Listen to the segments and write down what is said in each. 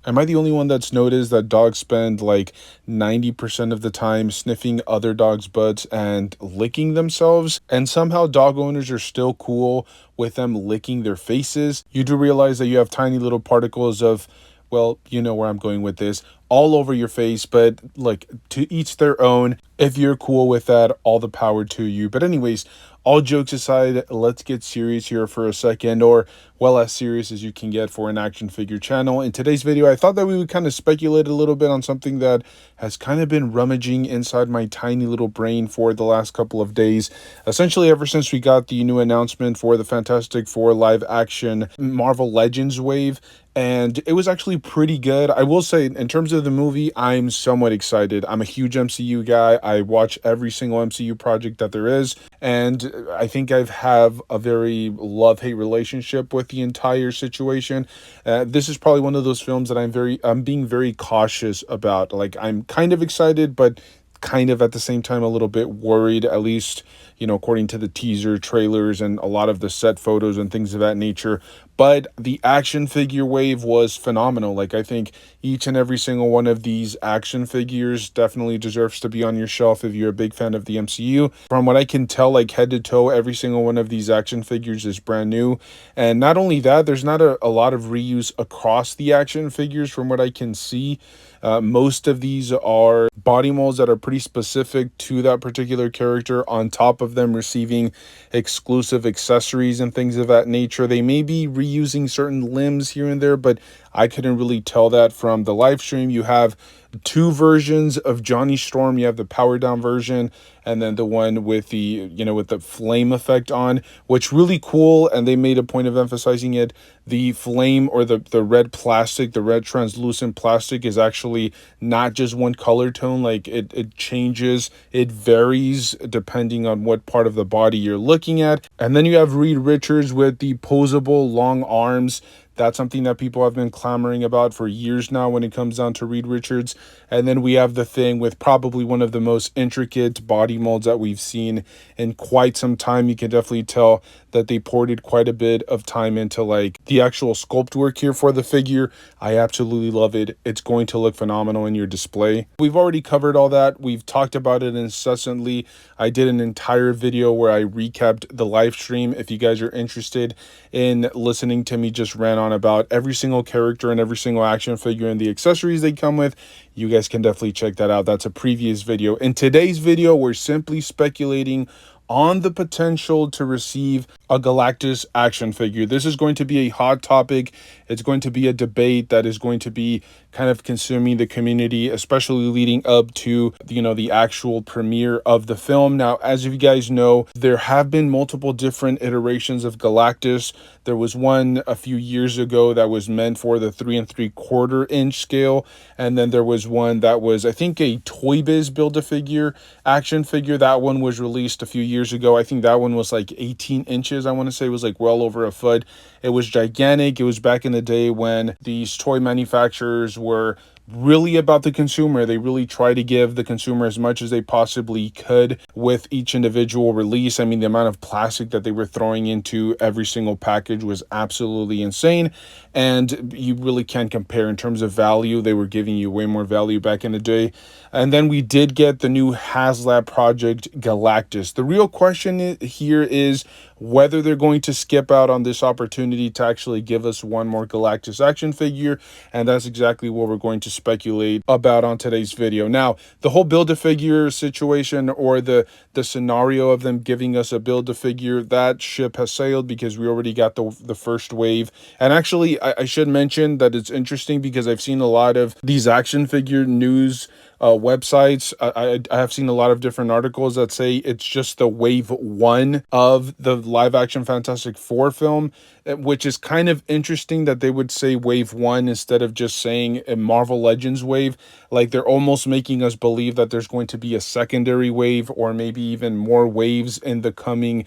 Am I the only one that's noticed that dogs spend like 90% of the time sniffing other dogs' butts and licking themselves? And somehow dog owners are still cool with them licking their faces. You do realize that you have tiny little particles of, well, you know where I'm going with this, all over your face, but like to each their own. If you're cool with that, all the power to you. But anyways, all jokes aside, let's get serious here for a second, or well, as serious as you can get for an action figure channel. In today's video, I thought that we would kind of speculate a little bit on something that has kind of been rummaging inside my tiny little brain for the last couple of days. Essentially, ever since we got the new announcement for the Fantastic Four live action Marvel Legends wave, and it was actually pretty good. I will say, in terms of the movie, I'm somewhat excited. I'm a huge MCU guy. I watch every single MCU project that there is, and I think I have a very love-hate relationship with the entire situation. This is probably one of those films that I'm being very cautious about. Like, I'm kind of excited, but kind of at the same time a little bit worried, at least, you know, according to the teaser trailers and a lot of the set photos and things of that nature. But the action figure wave was phenomenal. Like, I think each and every single one of these action figures definitely deserves to be on your shelf if you're a big fan of the MCU. From what I can tell, like head to toe, every single one of these action figures is brand new. And not only that, there's not a lot of reuse across the action figures from what I can see. Most of these are body molds that are pretty specific to that particular character, on top of them receiving exclusive accessories and things of that nature. They may be reusing certain limbs here and there, but I couldn't really tell that from the live stream. You have two versions of Johnny Storm. You have the power down version, and then the one with the, you know, with the flame effect on, which really cool. And they made a point of emphasizing it. The flame, or the red plastic, the red translucent plastic, is actually not just one color tone. Like, it changes, it varies depending on what part of the body you're looking at. And then you have Reed Richards with the posable long arms. That's something that people have been clamoring about for years now when it comes down to Reed Richards. And then we have the thing with probably one of the most intricate body molds that we've seen in quite some time. You can definitely tell that they poured quite a bit of time into like the actual sculpt work here for the figure. I absolutely love it. It's going to look phenomenal in your display. We've already covered all that. We've talked about it incessantly. I did an entire video where I recapped the live stream. If you guys are interested in listening to me just rant on about every single character and every single action figure and the accessories they come with, you guys can definitely check that out. That's a previous video. In today's video, we're simply speculating on the potential to receive a Galactus action figure. This is going to be a hot topic. It's going to be a debate that is going to be kind of consuming the community, especially leading up to, you know, the actual premiere of the film. Now, as you guys know, there have been multiple different iterations of Galactus. There was one a few years ago that was meant for the 3 3/4 inch scale, and then there was one that was, I think, a Toy Biz Build-A-Figure action figure. That one was released a few years ago. I think that one was like 18 inches. I want to say it was like well over a foot. It was gigantic. It was back in the day when these toy manufacturers were really about the consumer. They really try to give the consumer as much as they possibly could with each individual release. I mean, the amount of plastic that they were throwing into every single package was absolutely insane, and you really can't compare in terms of value. They were giving you way more value back in the day. And then we did get the new HasLab project Galactus. The real question here is whether they're going to skip out on this opportunity to actually give us one more Galactus action figure, and that's exactly what we're going to speculate about on today's video. Now, the whole Build-A-Figure situation, or the scenario of them giving us a Build-A-Figure, that ship has sailed because we already got the first wave. And actually, I should mention that it's interesting because I've seen a lot of these action figure news websites. I have seen a lot of different articles that say it's just the wave 1 of the live action Fantastic Four film, which is kind of interesting that they would say wave 1 instead of just saying a Marvel Legends wave. Like, they're almost making us believe that there's going to be a secondary wave, or maybe even more waves in the coming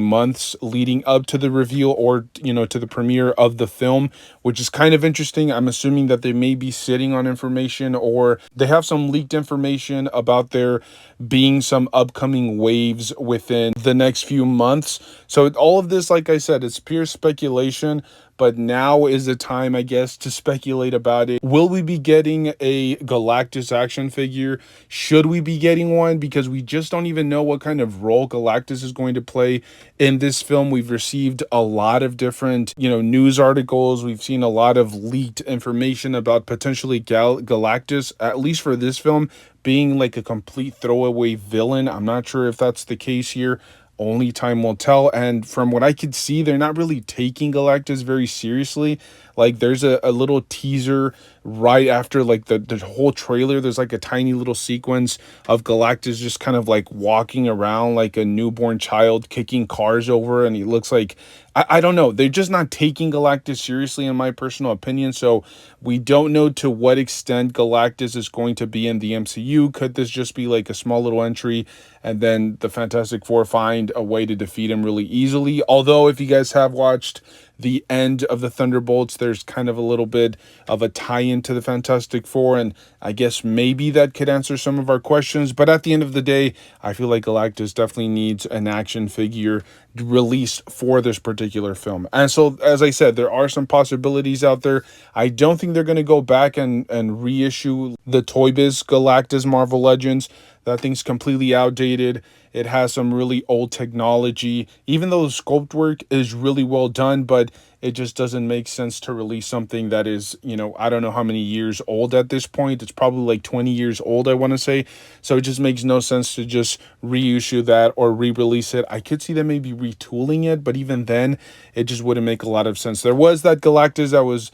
months leading up to the reveal, or, you know, to the premiere of the film, which is kind of interesting. I'm assuming that they may be sitting on information, or they have some leaked information about there being some upcoming waves within the next few months. So all of this, like I said, it's pure speculation, but now is the time, I guess, to speculate about it. Will we be getting a Galactus action figure? Should we be getting one? Because we just don't even know what kind of role Galactus is going to play in this film. We've received a lot of different, news articles. We've seen a lot of leaked information about potentially Galactus, at least for this film, being like a complete throwaway villain. I'm not sure if that's the case here. Only time will tell. And from what I could see, they're not really taking Galactus very seriously. Like there's a little teaser right after like the whole trailer. There's like a tiny little sequence of Galactus just kind of like walking around like a newborn child, kicking cars over, and he looks like, I don't know. They're just not taking Galactus seriously, in my personal opinion. So we don't know to what extent Galactus is going to be in the MCU. Could this just be like a small little entry and then the Fantastic Four find a way to defeat him really easily? Although, if you guys have watched the end of the Thunderbolts, there's kind of a little bit of a tie-in to the Fantastic Four, and I guess maybe that could answer some of our questions. But at the end of the day, I feel like Galactus definitely needs an action figure released for this particular film. And so, as I said, there are some possibilities out there. I don't think they're going to go back and reissue the Toy Biz Galactus Marvel Legends. That thing's completely outdated. It has some really old technology. Even though the sculpt work is really well done, but it just doesn't make sense to release something that is, I don't know how many years old at this point. It's probably like 20 years old, I want to say. So it just makes no sense to just reissue that or re-release it. I could see them maybe retooling it, but even then, it just wouldn't make a lot of sense. There was that Galactus that was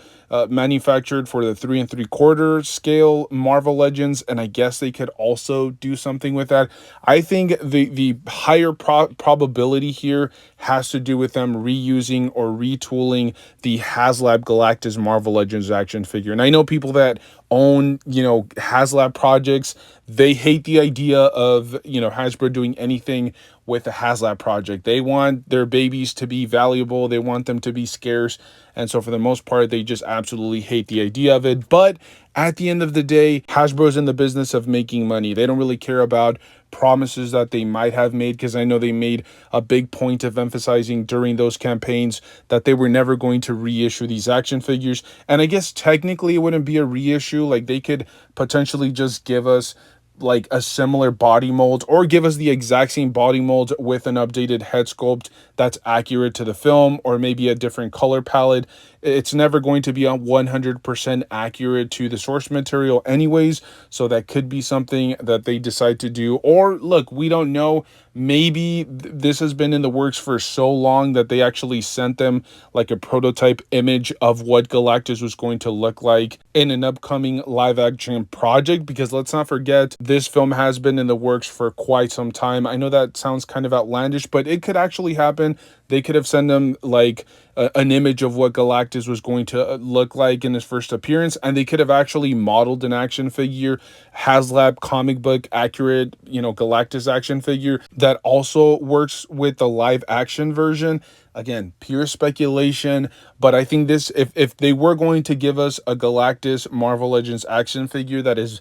manufactured for the 3 3/4 scale Marvel Legends, and I guess they could also do something with that. I think the higher probability here has to do with them reusing or retooling the HasLab Galactus Marvel Legends action figure. And I know people that own, HasLab projects, they hate the idea of, Hasbro doing anything with a HasLab project. They want their babies to be valuable. They want them to be scarce. And so for the most part, they just absolutely hate the idea of it. But at the end of the day, Hasbro's in the business of making money. They don't really care about promises that they might have made, because I know they made a big point of emphasizing during those campaigns that they were never going to reissue these action figures. And I guess technically it wouldn't be a reissue. Like they could potentially just give us like a similar body mold, or give us the exact same body mold with an updated head sculpt that's accurate to the film, or maybe a different color palette. It's never going to be 100% accurate to the source material anyways, so that could be something that they decide to do. Or look, we don't know, maybe this has been in the works for so long that they actually sent them like a prototype image of what Galactus was going to look like in an upcoming live action project, because let's not forget, this film has been in the works for quite some time. I know that sounds kind of outlandish, but it could actually happen. They could have sent them like an image of what Galactus was going to look like in his first appearance, and they could have actually modeled an action figure, HasLab comic book accurate, Galactus action figure that also works with the live action version. Again, pure speculation, but I think this, if they were going to give us a Galactus Marvel Legends action figure that is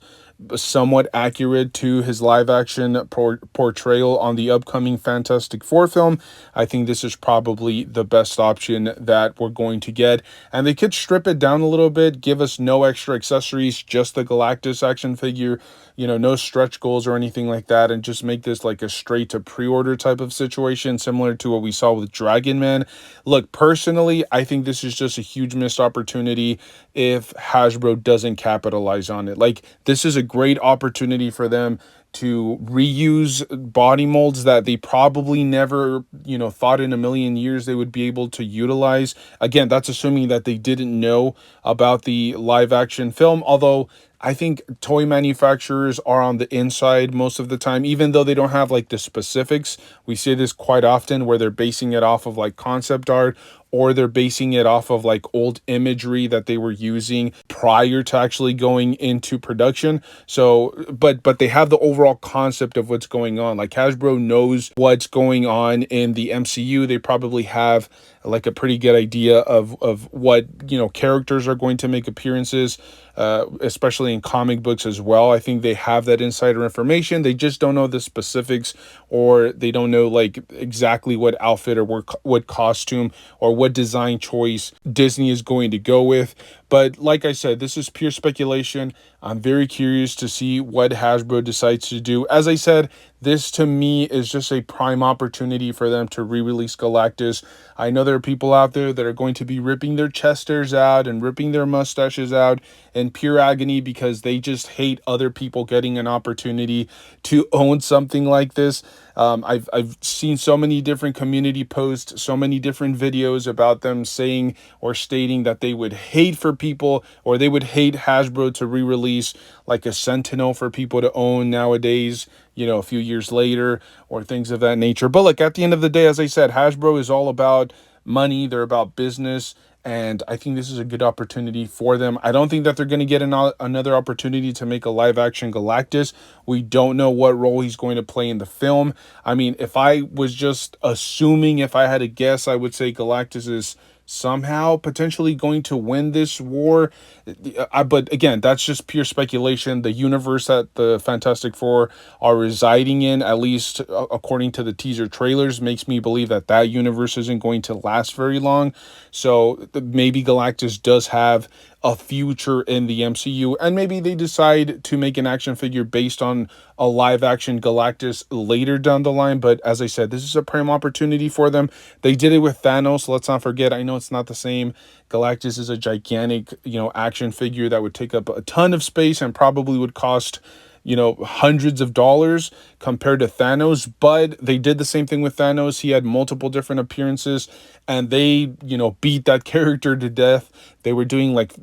somewhat accurate to his live action portrayal on the upcoming Fantastic Four film, I think this is probably the best option that we're going to get. And they could strip it down a little bit, give us no extra accessories, just the Galactus action figure, no stretch goals or anything like that, and just make this like a straight to pre-order type of situation, similar to what we saw with Dragon Man. Look, personally, I think this is just a huge missed opportunity if Hasbro doesn't capitalize on it. Like, this is a great opportunity for them to reuse body molds that they probably never, thought in a million years they would be able to utilize. Again, that's assuming that they didn't know about the live action film, although I think toy manufacturers are on the inside most of the time, even though they don't have like the specifics. We see this quite often where they're basing it off of like concept art, or they're basing it off of like old imagery that they were using prior to actually going into production. So, but they have the overall concept of what's going on. Like Hasbro knows what's going on in the MCU. They probably have like a pretty good idea of what, characters are going to make appearances, especially in comic books as well. I think they have that insider information. They just don't know the specifics, or they don't know like exactly what outfit or what costume or what design choice Disney is going to go with. But like I said, this is pure speculation. I'm very curious to see what Hasbro decides to do. As I said, this to me is just a prime opportunity for them to re-release Galactus. I know there are people out there that are going to be ripping their chest hairs out and ripping their mustaches out in pure agony because they just hate other people getting an opportunity to own something like this. I've seen so many different community posts, so many different videos about them saying or stating that they would hate for people, or they would hate Hasbro to re-release like a Sentinel for people to own nowadays, you know, a few years later, or things of that nature. But look, at the end of the day, as I said, Hasbro is all about money. They're about business. And I think this is a good opportunity for them. I don't think that they're going to get another opportunity to make a live action Galactus. We don't know what role he's going to play in the film. I mean, if I was just assuming, if I had to guess, I would say Galactus is somehow potentially going to win this war. But again, that's just pure speculation. The universe that the Fantastic Four are residing in, at least according to the teaser trailers, makes me believe that that universe isn't going to last very long. So maybe Galactus does have a future in the MCU, and maybe they decide to make an action figure based on a live action Galactus later down the line. But as I said, this is a prime opportunity for them. They did it with Thanos. Let's not forget, I know it's not the same. Galactus is a gigantic, you know, action figure that would take up a ton of space and probably would cost, you know, hundreds of dollars compared to Thanos. But they did the same thing with Thanos. He had multiple different appearances, and they, you know, beat that character to death. They were doing like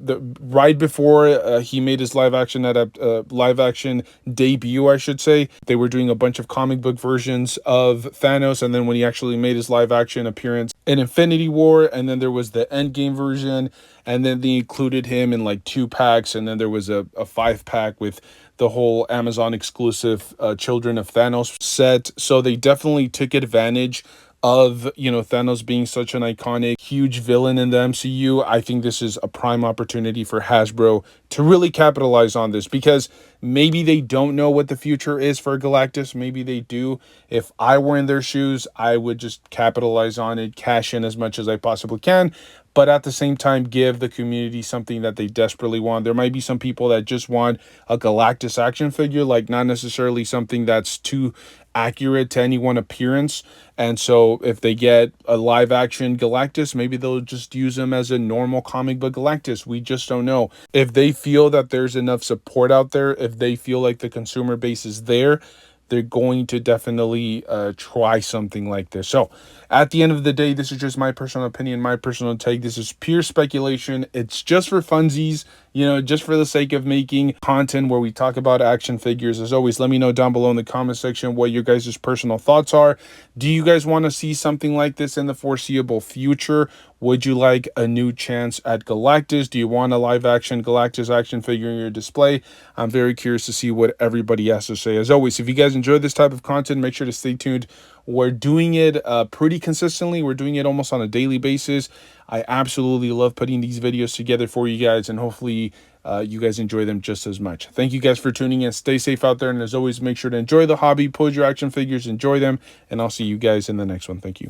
right before he made his live action debut, I should say. They were doing a bunch of comic book versions of Thanos, and then when he actually made his live action appearance in Infinity War, and then there was the Endgame version, and then they included him in like 2 packs, and then there was a 5 pack with the whole Amazon exclusive Children of Thanos set. So they definitely took advantage of, you know, Thanos being such an iconic, huge villain in the MCU. I think this is a prime opportunity for Hasbro to really capitalize on this, because maybe they don't know what the future is for Galactus. Maybe they do. If I were in their shoes, I would just capitalize on it, cash in as much as I possibly can, but at the same time, give the community something that they desperately want. There might be some people that just want a Galactus action figure, like not necessarily something that's too accurate to any one appearance. And so if they get a live action Galactus, maybe they'll just use him as a normal comic book Galactus. We just don't know. If they feel that there's enough support out there, if they feel like the consumer base is there, they're going to definitely try something like this. So at the end of the day, this is just my personal opinion, my personal take. This is pure speculation. It's just for funsies, you know, just for the sake of making content where we talk about action figures. As always, let me know down below in the comment section what your guys' personal thoughts are. Do you guys want to see something like this in the foreseeable future? Would you like a new chance at Galactus? Do you want a live action Galactus action figure in your display? I'm very curious to see what everybody has to say. As always, if you guys enjoy this type of content, make sure to stay tuned. We're doing it pretty consistently. We're doing it almost on a daily basis. I absolutely love putting these videos together for you guys, and hopefully you guys enjoy them just as much. Thank you guys for tuning in. Stay safe out there, and as always, make sure to enjoy the hobby, pose your action figures, enjoy them, and I'll see you guys in the next one. Thank you.